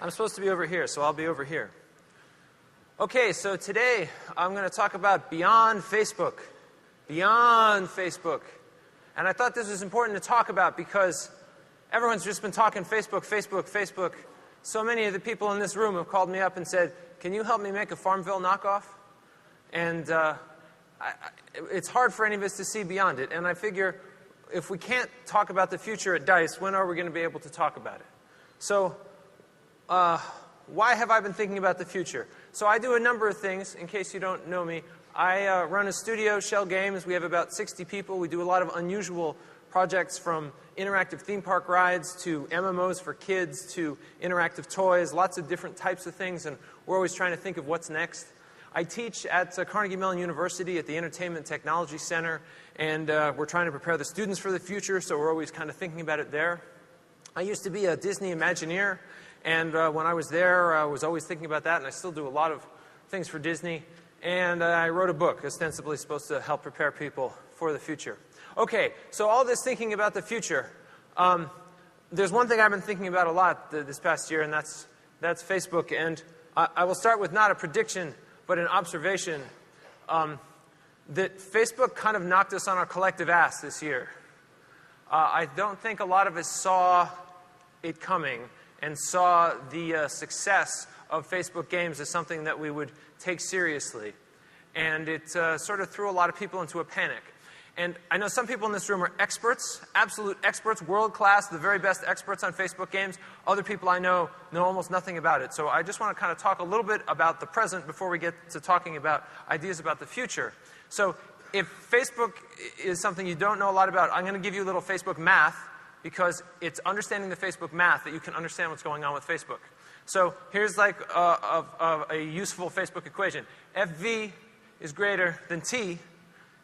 I'm supposed to be over here, so I'll be over here. Okay, so today I'm going to talk about beyond Facebook. Beyond Facebook. And I thought this was important to talk about because everyone's just been talking Facebook, Facebook, Facebook. So many of the people in this room have called me up and said, can you help me make a Farmville knockoff? And it's hard for any of us to see beyond it. And I figure if we can't talk about the future at DICE, when are we going to be able to talk about it? So why have I been thinking about the future? So I do a number of things, in case you don't know me. I run a studio, Shell Games. We have about 60 people. We do a lot of unusual projects, from interactive theme park rides to MMOs for kids to interactive toys, lots of different types of things, and we're always trying to think of what's next. I teach at Carnegie Mellon University at the Entertainment Technology Center, and we're trying to prepare the students for the future, so we're always kind of thinking about it there. I used to be a Disney Imagineer, and when I was there, I was always thinking about that, and I still do a lot of things for Disney. And I wrote a book, ostensibly supposed to help prepare people for the future. Okay, so all this thinking about the future. There's one thing I've been thinking about a lot this past year, and that's Facebook. And I will start with not a prediction, but an observation that Facebook kind of knocked us on our collective ass this year. I don't think a lot of us saw it coming and saw the success of Facebook games as something that we would take seriously. And it sort of threw a lot of people into a panic. And I know some people in this room are experts, absolute experts, world-class, the very best experts on Facebook games. Other people I know almost nothing about it. So I just want to kind of talk a little bit about the present before we get to talking about ideas about the future. So if Facebook is something you don't know a lot about, I'm going to give you a little Facebook math, because it's understanding the Facebook math that you can understand what's going on with Facebook. So here's like a useful Facebook equation. FV is greater than T.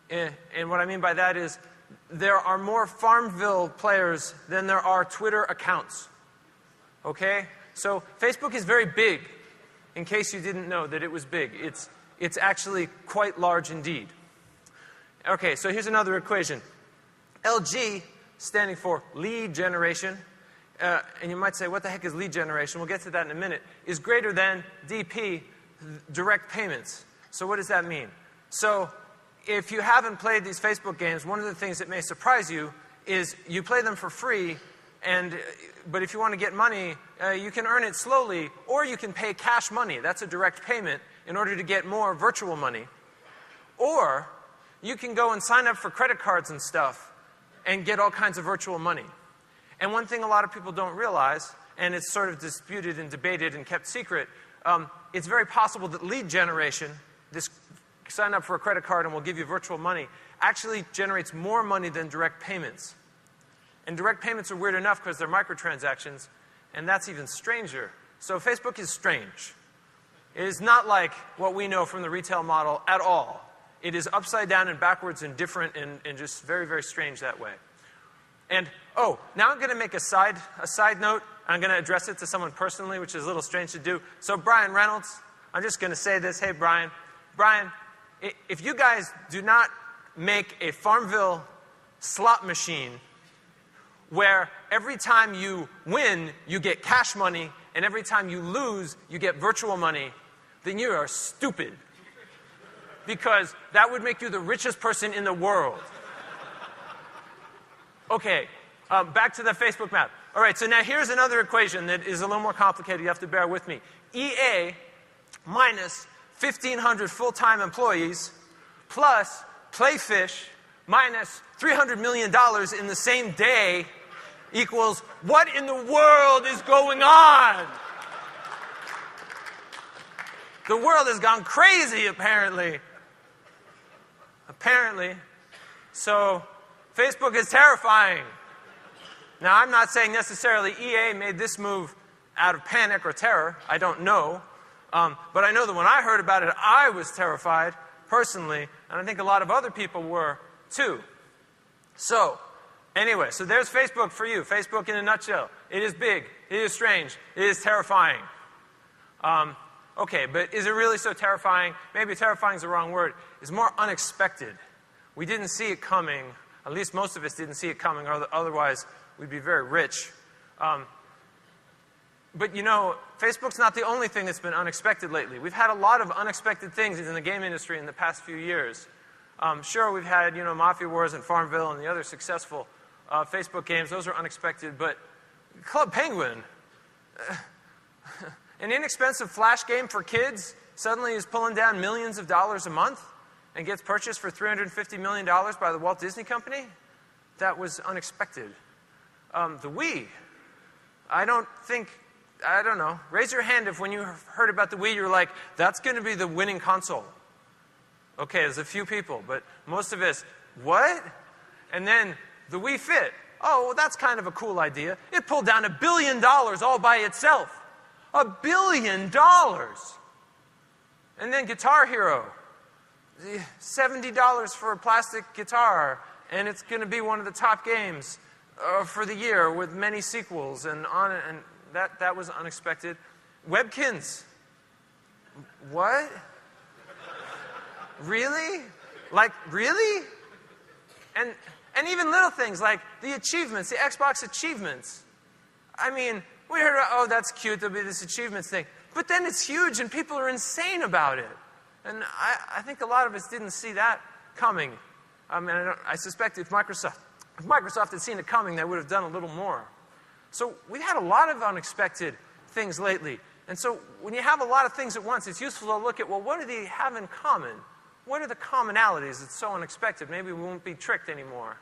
And what I mean by that is there are more Farmville players than there are Twitter accounts. Okay? So Facebook is very big, in case you didn't know that it was big. It's actually quite large indeed. Okay, so here's another equation. LG, standing for lead generation, and you might say, what the heck is lead generation? We'll get to that in a minute, is greater than DP, direct payments. So what does that mean? So if you haven't played these Facebook games, one of the things that may surprise you is you play them for free, but if you want to get money, you can earn it slowly, or you can pay cash money. That's a direct payment in order to get more virtual money. Or you can go and sign up for credit cards and stuff and get all kinds of virtual money. And one thing a lot of people don't realize, and it's sort of disputed and debated and kept secret, it's very possible that lead generation, this sign up for a credit card and we'll give you virtual money, actually generates more money than direct payments. And direct payments are weird enough because they're microtransactions, and that's even stranger. So Facebook is strange. It is not like what we know from the retail model at all. It is upside down and backwards and different and just very, very strange that way. And, oh, now I'm going to make a side note. I'm going to address it to someone personally, which is a little strange to do. So Brian Reynolds, I'm just going to say this. Hey, Brian. Brian, if you guys do not make a Farmville slot machine where every time you win, you get cash money, and every time you lose, you get virtual money, then you are stupid. Because that would make you the richest person in the world. Okay, back to the Facebook map. All right, so now here's another equation that is a little more complicated. You have to bear with me. EA minus 1,500 full-time employees plus Playfish minus $300 million in the same day equals what in the world is going on? The world has gone crazy, apparently. Apparently. So Facebook is terrifying. Now, I'm not saying necessarily EA made this move out of panic or terror. I don't know. But I know that when I heard about it, I was terrified, personally, and I think a lot of other people were, too. So, anyway, so there's Facebook for you. Facebook in a nutshell. It is big. It is strange. It is terrifying. Okay, but is it really so terrifying? Maybe terrifying is the wrong word. It's more unexpected. We didn't see it coming. At least most of us didn't see it coming, or otherwise we'd be very rich. But you know, Facebook's not the only thing that's been unexpected lately. We've had a lot of unexpected things in the game industry in the past few years. Sure, we've had, you know, Mafia Wars and Farmville and the other successful Facebook games. Those are unexpected. But Club Penguin, an inexpensive Flash game for kids, suddenly is pulling down millions of dollars a month and gets purchased for $350 million by the Walt Disney Company. That was unexpected. The Wii, I don't know. Raise your hand if when you heard about the Wii, you were like, that's going to be the winning console. Okay, there's a few people, but most of us, what? And then the Wii Fit. Oh, well, that's kind of a cool idea. It pulled down $1 billion all by itself. $1 billion. And then Guitar Hero. $70 for a plastic guitar, and it's going to be one of the top games for the year with many sequels and on it, and that was unexpected. Webkins. What? Really? Like, really? And even little things like the achievements, the Xbox achievements. I mean, we heard, oh, that's cute, there'll be this achievements thing. But then it's huge and people are insane about it. And I think a lot of us didn't see that coming. I mean, I suspect if Microsoft had seen it coming, they would have done a little more. So we've had a lot of unexpected things lately. And so when you have a lot of things at once, it's useful to look at, well, what do they have in common? What are the commonalities that's so unexpected? Maybe we won't be tricked anymore.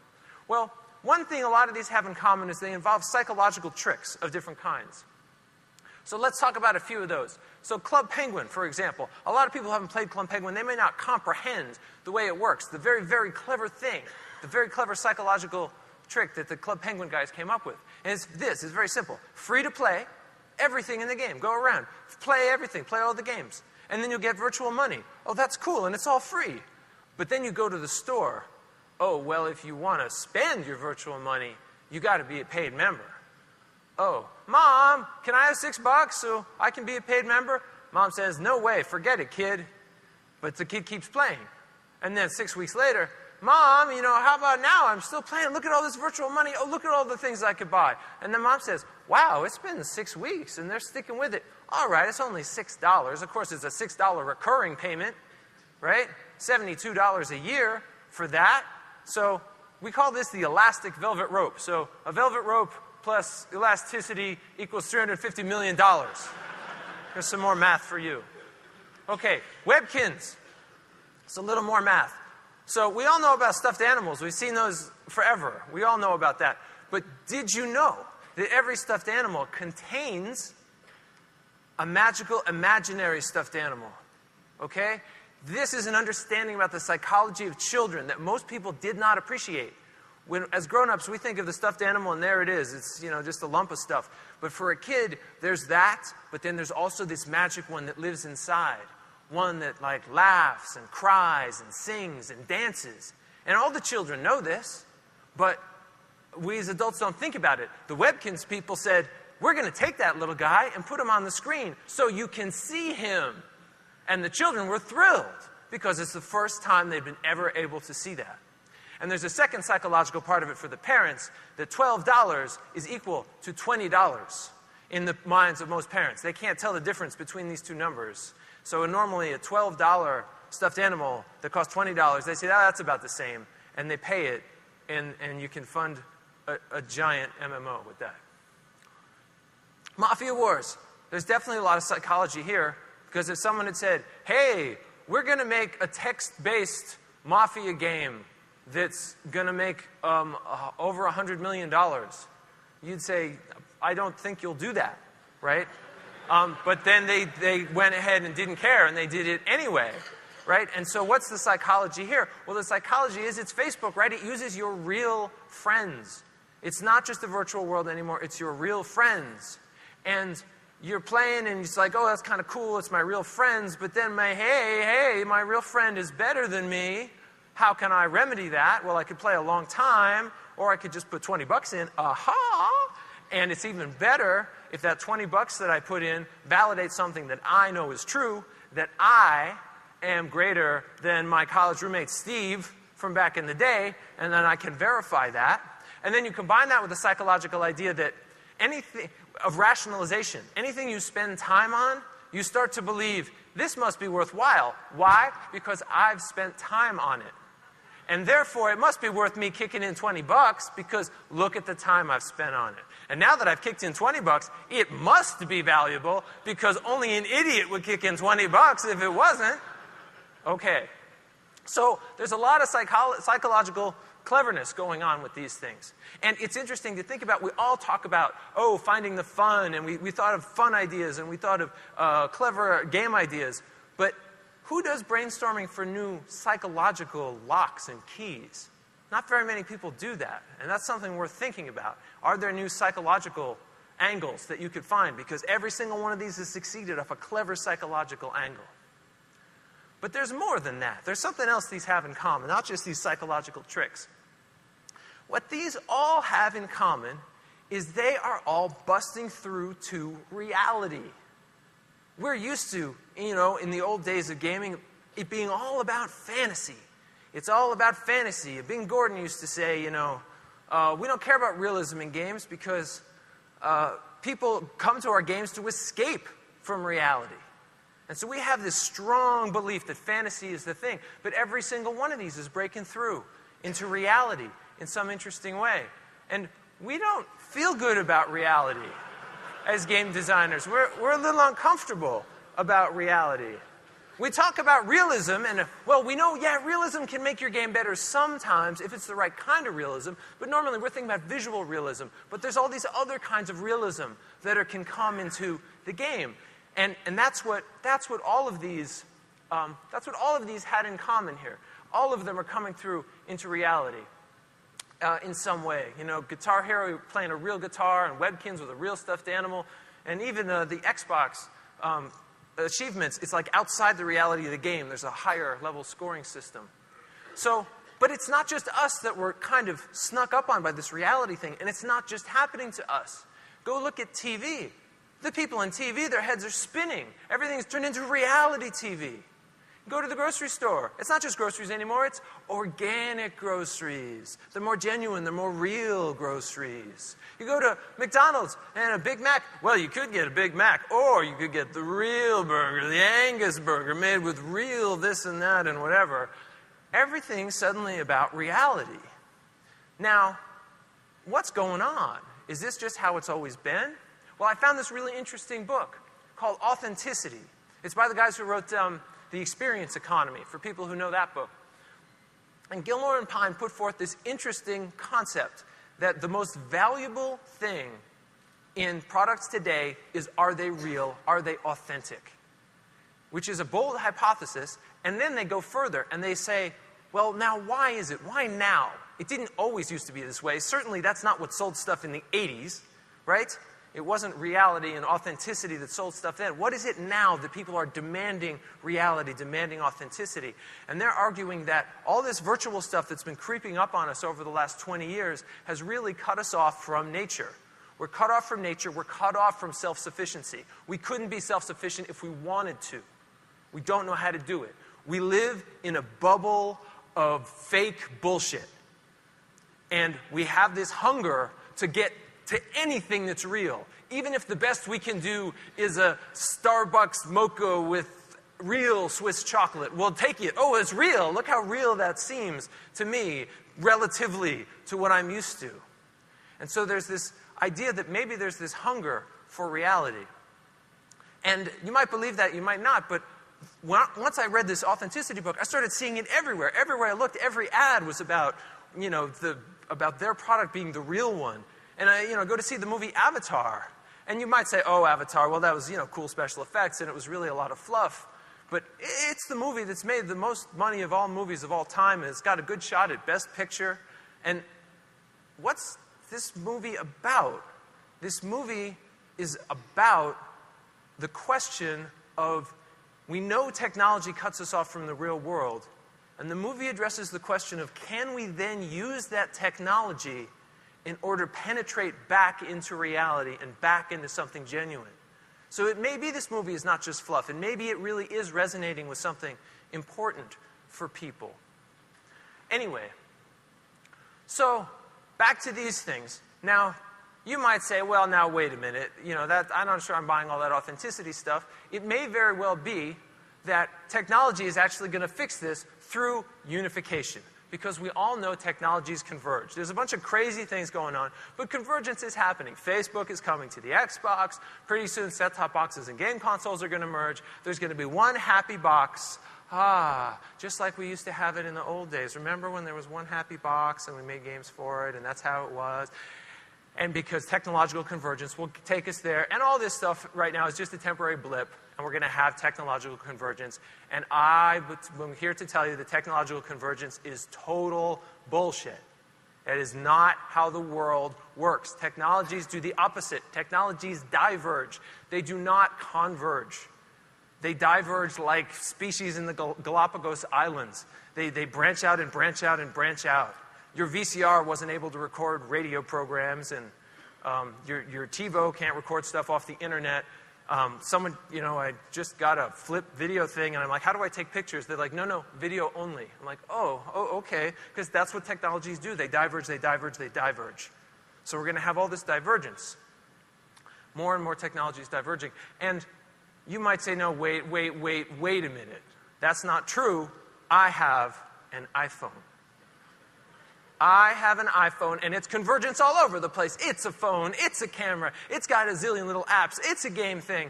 Well, one thing a lot of these have in common is they involve psychological tricks of different kinds. So let's talk about a few of those. So Club Penguin, for example. A lot of people haven't played Club Penguin. They may not comprehend the way it works, the very, very clever thing, the very clever psychological trick that the Club Penguin guys came up with. And it's very simple. Free to play, everything in the game. Go around, play everything, play all the games. And then you'll get virtual money. Oh, that's cool, and it's all free. But then you go to the store. Oh, well, if you want to spend your virtual money, you got to be a paid member. Oh, Mom, can I have $6 so I can be a paid member? Mom says, no way, forget it, kid. But the kid keeps playing. And then 6 weeks later, Mom, you know, how about now? I'm still playing. Look at all this virtual money. Oh, look at all the things I could buy. And then Mom says, wow, it's been 6 weeks, and they're sticking with it. All right, it's only $6. Of course, it's a $6 recurring payment, right? $72 a year for that. So we call this the elastic velvet rope. So a velvet rope plus elasticity equals $350 million. Here's some more math for you. Okay, Webkins. It's a little more math. So we all know about stuffed animals. We've seen those forever. We all know about that. But did you know that every stuffed animal contains a magical, imaginary stuffed animal? Okay? This is an understanding about the psychology of children that most people did not appreciate. When, as grown-ups, we think of the stuffed animal, and there it is. It's, you know, just a lump of stuff. But for a kid, there's that, but then there's also this magic one that lives inside. One that, like, laughs and cries and sings and dances. And all the children know this, but we as adults don't think about it. The Webkins people said, we're going to take that little guy and put him on the screen so you can see him. And the children were thrilled because it's the first time they've been ever able to see that. And there's a second psychological part of it for the parents, that $12 is equal to $20 in the minds of most parents. They can't tell the difference between these two numbers. So normally a $12 stuffed animal that costs $20, they say, oh, that's about the same. And they pay it, and you can fund a giant MMO with that. Mafia Wars. There's definitely a lot of psychology here, because if someone had said, hey, we're going to make a text-based Mafia game that's going to make over $100 million, you'd say, I don't think you'll do that, right? But then they went ahead and didn't care, and they did it anyway, right? And so what's the psychology here? Well, the psychology is it's Facebook, right? It uses your real friends. It's not just the virtual world anymore. It's your real friends. And you're playing, and it's like, oh, that's kind of cool. It's my real friends. But then hey, my real friend is better than me. How can I remedy that? Well, I could play a long time, or I could just put $20 in. Aha! And it's even better if that $20 that I put in validates something that I know is true, that I am greater than my college roommate Steve from back in the day, and then I can verify that. And then you combine that with the psychological idea that anything of rationalization, anything you spend time on, you start to believe, this must be worthwhile. Why? Because I've spent time on it. And therefore, it must be worth me kicking in $20 because look at the time I've spent on it. And now that I've kicked in $20, it must be valuable because only an idiot would kick in $20 if it wasn't. Okay. So there's a lot of psychological cleverness going on with these things. And it's interesting to think about, we all talk about, oh, finding the fun, and we thought of fun ideas, and we thought of clever game ideas. But who does brainstorming for new psychological locks and keys? Not very many people do that, and that's something worth thinking about. Are there new psychological angles that you could find? Because every single one of these has succeeded off a clever psychological angle. But there's more than that. There's something else these have in common, not just these psychological tricks. What these all have in common is they are all busting through to reality. We're used to, in the old days of gaming, it being all about fantasy. It's all about fantasy. Bing Gordon used to say, we don't care about realism in games because people come to our games to escape from reality. And so we have this strong belief that fantasy is the thing. But every single one of these is breaking through into reality in some interesting way. And we don't feel good about reality as game designers. We're a little uncomfortable about reality. We talk about realism, and well, we know, yeah, realism can make your game better sometimes if it's the right kind of realism, but normally we're thinking about visual realism. But there's all these other kinds of realism that can come into the game. And that's what all of these had in common here. All of them are coming through into reality in some way. Guitar Hero playing a real guitar, and Webkins with a real stuffed animal, and even the Xbox achievements. It's like outside the reality of the game. There's a higher level scoring system. But it's not just us that were kind of snuck up on by this reality thing, and it's not just happening to us. Go look at TV. The people in TV, their heads are spinning. Everything's turned into reality TV. Go to the grocery store. It's not just groceries anymore. It's organic groceries. They're more genuine. They're more real groceries. You go to McDonald's and a Big Mac. Well, you could get a Big Mac, or you could get the real burger, the Angus burger, made with real this and that and whatever. Everything's suddenly about reality. Now, what's going on? Is this just how it's always been? Well, I found this really interesting book called Authenticity. It's by the guys who wrote The Experience Economy, for people who know that book. And Gilmore and Pine put forth this interesting concept that the most valuable thing in products today is, are they real? Are they authentic? Which is a bold hypothesis. And then they go further and they say, well, now why is it? Why now? It didn't always used to be this way. Certainly that's not what sold stuff in the 80s, right? It wasn't reality and authenticity that sold stuff then. What is it now that people are demanding reality, demanding authenticity? And they're arguing that all this virtual stuff that's been creeping up on us over the last 20 years has really cut us off from nature. We're cut off from nature. We're cut off from self-sufficiency. We couldn't be self-sufficient if we wanted to. We don't know how to do it. We live in a bubble of fake bullshit. And we have this hunger to get to anything that's real. Even if the best we can do is a Starbucks mocha with real Swiss chocolate, we'll take it. Oh, it's real. Look how real that seems to me relatively to what I'm used to. And so there's this idea that maybe there's this hunger for reality. And you might believe that, you might not, but once I read this authenticity book, I started seeing it everywhere. Everywhere I looked, every ad was about, about their product being the real one. And I, go to see the movie Avatar. And you might say, oh, Avatar, well, that was, cool special effects, and it was really a lot of fluff. But it's the movie that's made the most money of all movies of all time, and it's got a good shot at Best Picture. And what's this movie about? This movie is about the question of, we know technology cuts us off from the real world. And the movie addresses the question of, can we then use that technology in order to penetrate back into reality and back into something genuine? So it may be this movie is not just fluff, and maybe it really is resonating with something important for people. Anyway, so back to these things. Now, You might say, well, now wait a minute. I'm not sure I'm buying all that authenticity stuff. It may very well be that technology is actually going to fix this through unification, because we all know technologies converge. There's a bunch of crazy things going on, but convergence is happening. Facebook is coming to the Xbox. Pretty soon, set-top boxes and game consoles are going to merge. There's going to be one happy box. Just like we used to have it in the old days. Remember when there was one happy box and we made games for it, and that's how it was? And because technological convergence will take us there. And all this stuff right now is just a temporary blip. And we're going to have technological convergence. And I'm here to tell you that technological convergence is total bullshit. It is not how the world works. Technologies do the opposite. Technologies diverge. They do not converge. They diverge like species in the Galapagos Islands. They branch out and branch out and branch out. Your VCR wasn't able to record radio programs, and your TiVo can't record stuff off the internet. I just got a flip video thing, and I'm like, how do I take pictures? They're like, no, video only. I'm like, oh, okay, because that's what technologies do. They diverge, they diverge, they diverge. So we're going to have all this divergence. More and more technologies diverging. And you might say, no, wait a minute. That's not true. I have an iPhone. I have an iPhone, and it's convergence all over the place. It's a phone. It's a camera. It's got a zillion little apps. It's a game thing.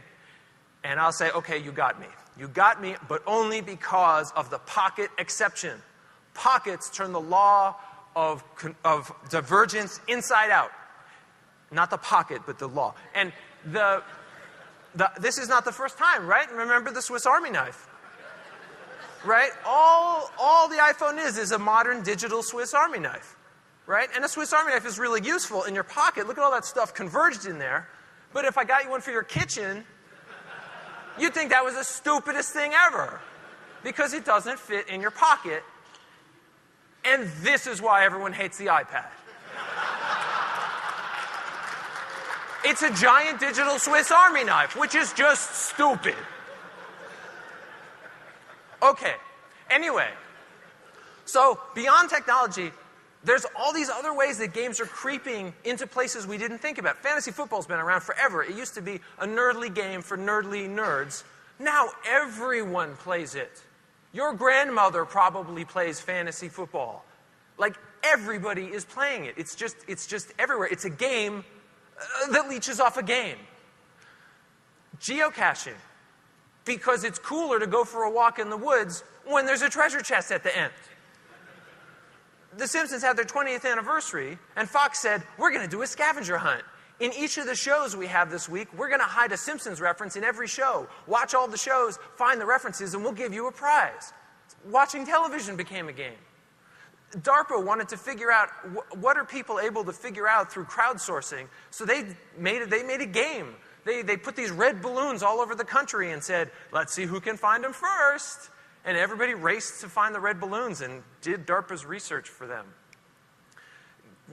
And I'll say, okay, you got me. You got me, but only because of the pocket exception. Pockets turn the law of divergence inside out. Not the pocket, but the law. And this is not the first time, right? Remember the Swiss Army knife? Right? All the iPhone is a modern digital Swiss Army knife. Right? And a Swiss Army knife is really useful in your pocket. Look at all that stuff converged in there. But if I got you one for your kitchen, you'd think that was the stupidest thing ever. Because it doesn't fit in your pocket. And this is why everyone hates the iPad. It's a giant digital Swiss Army knife, which is just stupid. Okay, anyway, so beyond technology, there's all these other ways that games are creeping into places we didn't think about. Fantasy football's been around forever. It used to be a nerdly game for nerdly nerds. Now everyone plays it. Your grandmother probably plays fantasy football. Like, everybody is playing it. It's just everywhere. It's a game that leeches off a game. Geocaching. Because it's cooler to go for a walk in the woods when there's a treasure chest at the end. The Simpsons had their 20th anniversary, and Fox said, we're going to do a scavenger hunt. In each of the shows we have this week, we're going to hide a Simpsons reference in every show. Watch all the shows, find the references, and we'll give you a prize. Watching television became a game. DARPA wanted to figure out what are people able to figure out through crowdsourcing, so they made a game. They put these red balloons all over the country and said, let's see who can find them first. And everybody raced to find the red balloons and did DARPA's research for them.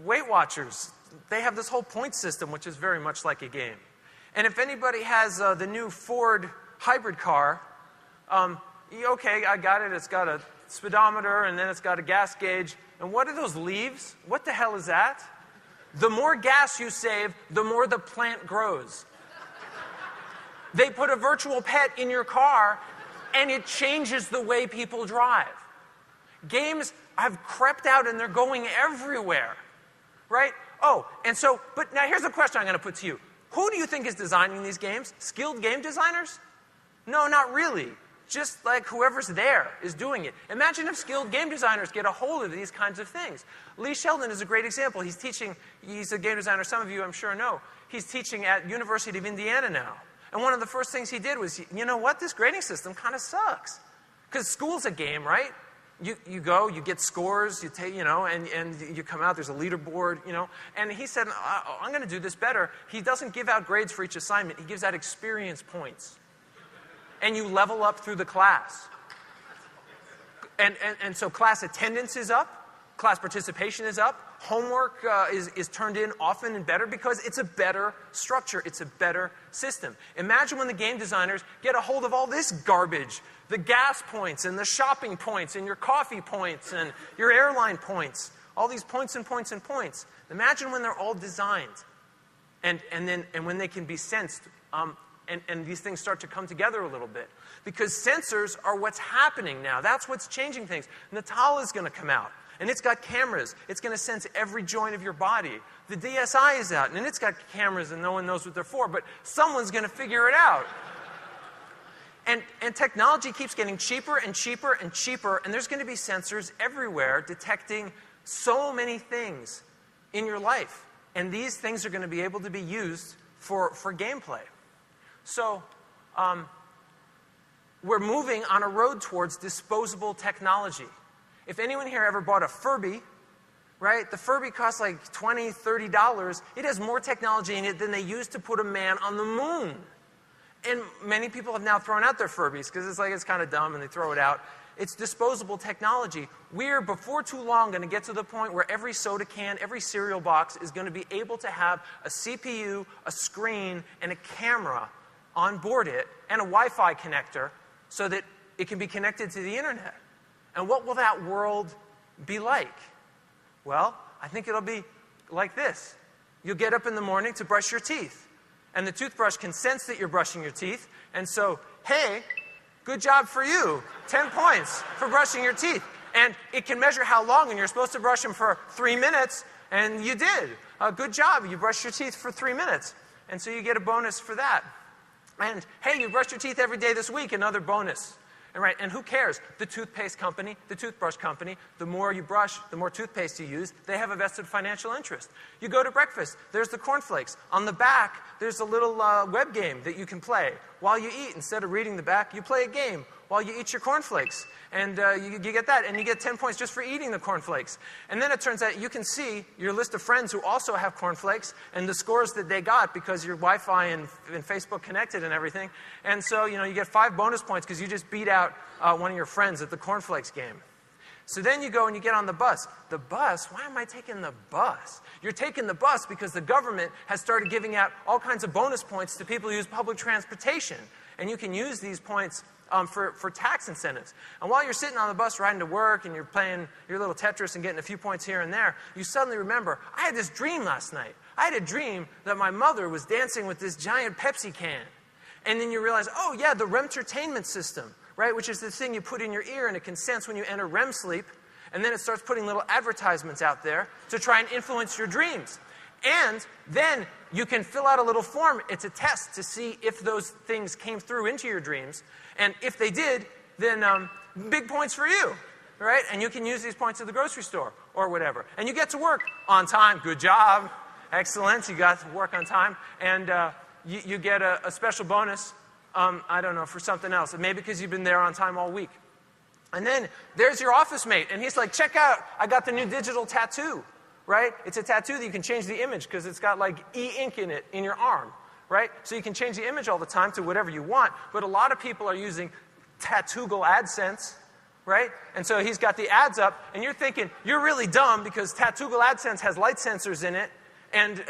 Weight Watchers, they have this whole point system, which is very much like a game. And if anybody has the new Ford hybrid car, okay, I got it. It's got a speedometer, and then it's got a gas gauge. And what are those leaves? What the hell is that? The more gas you save, the more the plant grows. They put a virtual pet in your car, and it changes the way people drive. Games have crept out, and they're going everywhere, right? Oh, and so, but now here's a question I'm going to put to you. Who do you think is designing these games? Skilled game designers? No, not really. Just like whoever's there is doing it. Imagine if skilled game designers get a hold of these kinds of things. Lee Sheldon is a great example. He's a game designer, some of you I'm sure know. He's teaching at University of Indiana now. And one of the first things he did was, you know what, this grading system kind of sucks. Because school's a game, right? You go, you get scores, you take, and you come out, there's a leaderboard, And he said, I'm going to do this better. He doesn't give out grades for each assignment. He gives out experience points. And you level up through the class. And so class attendance is up. Class participation is up. Homework is turned in often and better because it's a better structure. It's a better system. Imagine when the game designers get a hold of all this garbage. The gas points and the shopping points and your coffee points and your airline points. All these points and points and points. Imagine when they're all designed. And when they can be sensed, and these things start to come together a little bit. Because sensors are what's happening now. That's what's changing things. Natal is going to come out, and it's got cameras. It's going to sense every joint of your body. The DSI is out, and it's got cameras, and no one knows what they're for, but someone's going to figure it out. And technology keeps getting cheaper and cheaper and cheaper, and there's going to be sensors everywhere detecting so many things in your life. And these things are going to be able to be used for gameplay. So we're moving on a road towards disposable technology. If anyone here ever bought a Furby, right? The Furby costs like $20, $30. It has more technology in it than they used to put a man on the moon. And many people have now thrown out their Furbies because it's kind of dumb and they throw it out. It's disposable technology. We're, before too long, going to get to the point where every soda can, every cereal box is going to be able to have a CPU, a screen, and a camera on board it, and a Wi-Fi connector so that it can be connected to the internet. And what will that world be like? Well, I think it'll be like this. You'll get up in the morning to brush your teeth, and the toothbrush can sense that you're brushing your teeth, and so, hey, good job for you. 10 points for brushing your teeth. And it can measure how long, and you're supposed to brush them for 3 minutes, and you did. Good job. You brushed your teeth for 3 minutes. And so you get a bonus for that. And, hey, you brushed your teeth every day this week, another bonus. And who cares? The toothpaste company, the toothbrush company, the more you brush, the more toothpaste you use, they have a vested financial interest. You go to breakfast, there's the cornflakes. On the back, there's a little web game that you can play. While you eat, instead of reading the back, you play a game while you eat your cornflakes. And you get that, and you get 10 points just for eating the cornflakes. And then it turns out you can see your list of friends who also have cornflakes and the scores that they got because your Wi-Fi and Facebook connected and everything. And so, you get 5 bonus points because you just beat out one of your friends at the cornflakes game. So then you go and you get on the bus. The bus? Why am I taking the bus? You're taking the bus because the government has started giving out all kinds of bonus points to people who use public transportation. And you can use these points for tax incentives. And while you're sitting on the bus riding to work and you're playing your little Tetris and getting a few points here and there, you suddenly remember, I had this dream last night. I had a dream that my mother was dancing with this giant Pepsi can. And then you realize, oh yeah, the REM-tertainment system, right, which is the thing you put in your ear and it can sense when you enter REM sleep. And then it starts putting little advertisements out there to try and influence your dreams. And then you can fill out a little form. It's a test to see if those things came through into your dreams. And if they did, then big points for you, right? And you can use these points at the grocery store or whatever. And you get to work on time. Good job. Excellent. You got to work on time. And you get a special bonus, I don't know, for something else. Maybe because you've been there on time all week. And then there's your office mate. And he's like, check out, I got the new digital tattoo. Right? It's a tattoo that you can change the image because it's got like e-ink in it in your arm, right? So you can change the image all the time to whatever you want, but a lot of people are using Tattoogle AdSense, right? And so he's got the ads up, and you're thinking, you're really dumb because Tattoogle AdSense has light sensors in it, and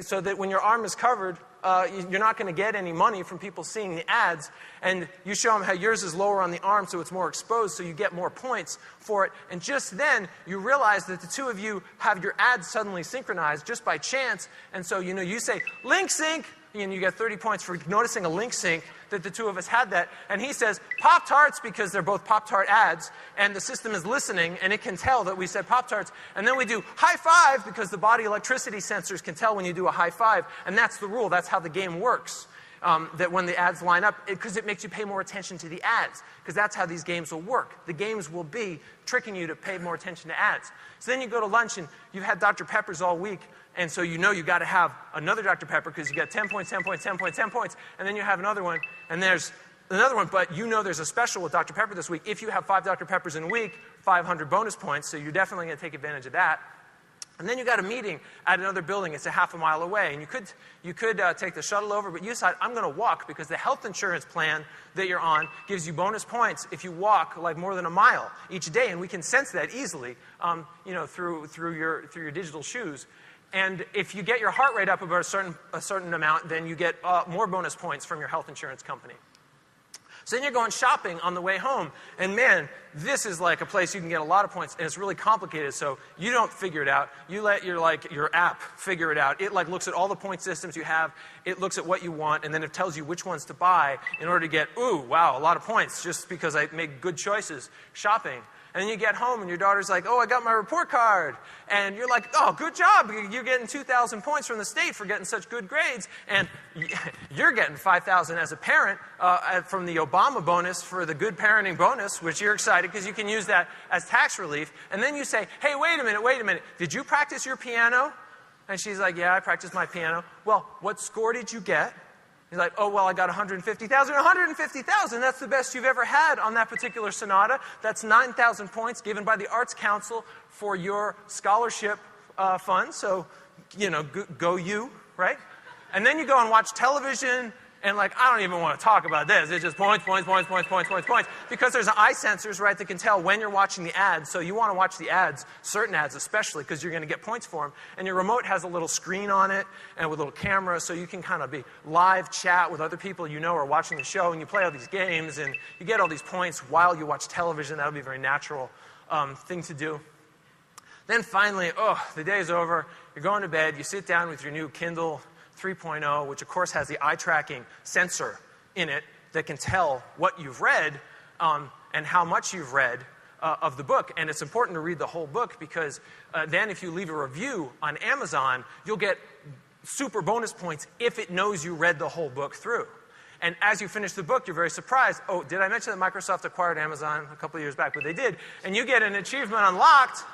so that when your arm is covered, you're not going to get any money from people seeing the ads. And you show them how yours is lower on the arm so it's more exposed, so you get more points for it. And just then, you realize that the two of you have your ads suddenly synchronized just by chance. And so, you say, link sync, and you get 30 points for noticing a link sync that the two of us had that. And he says, Pop-Tarts, because they're both Pop-Tart ads, and the system is listening, and it can tell that we said Pop-Tarts. And then we do high five, because the body electricity sensors can tell when you do a high five, and that's the rule. That's how the game works. That when the ads line up, because it makes you pay more attention to the ads, because that's how these games will work. The games will be tricking you to pay more attention to ads. So then you go to lunch, and you've had Dr. Peppers all week, and so you got to have another Dr. Pepper because you got 10 points, 10 points, 10 points, 10 points, and then you have another one, and there's another one, but there's a special with Dr. Pepper this week. If you have 5 Dr. Peppers in a week, 500 bonus points, so you're definitely going to take advantage of that. And then you got a meeting at another building. It's a half a mile away, and you could take the shuttle over, but you decide, I'm going to walk because the health insurance plan that you're on gives you bonus points if you walk like more than a mile each day, and we can sense that easily, through your digital shoes. And if you get your heart rate up about a certain amount, then you get more bonus points from your health insurance company. So then you're going shopping on the way home, and man, this is like a place you can get a lot of points, and it's really complicated, so you don't figure it out. You let your app figure it out. It looks at all the point systems you have, it looks at what you want, and then it tells you which ones to buy in order to get, ooh, wow, a lot of points just because I made good choices shopping. And then you get home and your daughter's like, oh, I got my report card. And you're like, oh, good job. You're getting 2,000 points from the state for getting such good grades. And you're getting 5,000 as a parent from the Obama bonus for the good parenting bonus, which you're excited because you can use that as tax relief. And then you say, hey, wait a minute. Did you practice your piano? And she's like, yeah, I practiced my piano. Well, what score did you get? He's like, oh, well, I got 150,000. 150,000, that's the best you've ever had on that particular sonata. That's 9,000 points given by the Arts Council for your scholarship fund. So, go you, right? And then you go and watch television, and I don't even want to talk about this. It's just points. Because there's eye sensors, right, that can tell when you're watching the ads. So you want to watch the ads, certain ads especially, because you're going to get points for them. And your remote has a little screen on it and with a little camera, so you can kind of be live chat with other people are watching the show, and you play all these games, and you get all these points while you watch television. That'll be a very natural thing to do. Then finally, the day's over. You're going to bed. You sit down with your new Kindle 3.0, which of course has the eye tracking sensor in it that can tell what you've read and how much you've read of the book. And it's important to read the whole book because then if you leave a review on Amazon, you'll get super bonus points if it knows you read the whole book through. And as you finish the book, you're very surprised. Oh, did I mention that Microsoft acquired Amazon a couple of years back? But they did. And you get an achievement unlocked.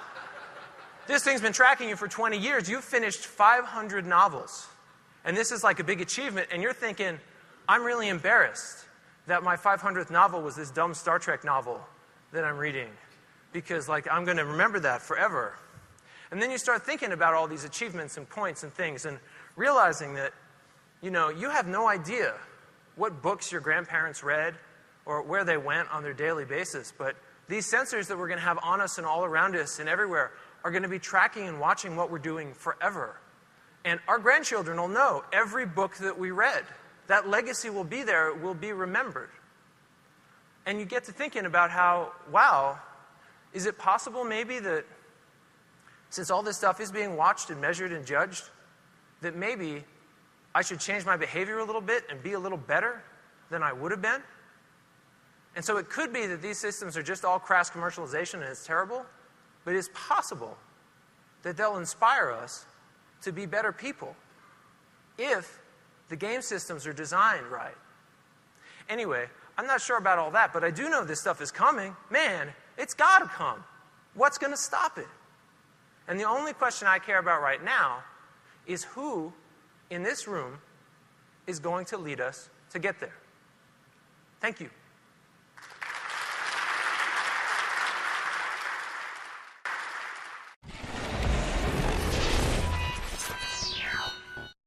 This thing's been tracking you for 20 years. You've finished 500 novels. And this is like a big achievement, and you're thinking, I'm really embarrassed that my 500th novel was this dumb Star Trek novel that I'm reading, because I'm going to remember that forever. And then you start thinking about all these achievements and points and things, and realizing that, you have no idea what books your grandparents read or where they went on their daily basis, but these sensors that we're going to have on us and all around us and everywhere are going to be tracking and watching what we're doing forever. And our grandchildren will know every book that we read. That legacy will be there, it will be remembered. And you get to thinking about how, wow, is it possible maybe that since all this stuff is being watched and measured and judged, that maybe I should change my behavior a little bit and be a little better than I would have been? And so it could be that these systems are just all crass commercialization and it's terrible, but it's possible that they'll inspire us to be better people if the game systems are designed right. Anyway, I'm not sure about all that, but I do know this stuff is coming. Man, it's got to come. What's going to stop it? And the only question I care about right now is who in this room is going to lead us to get there. Thank you.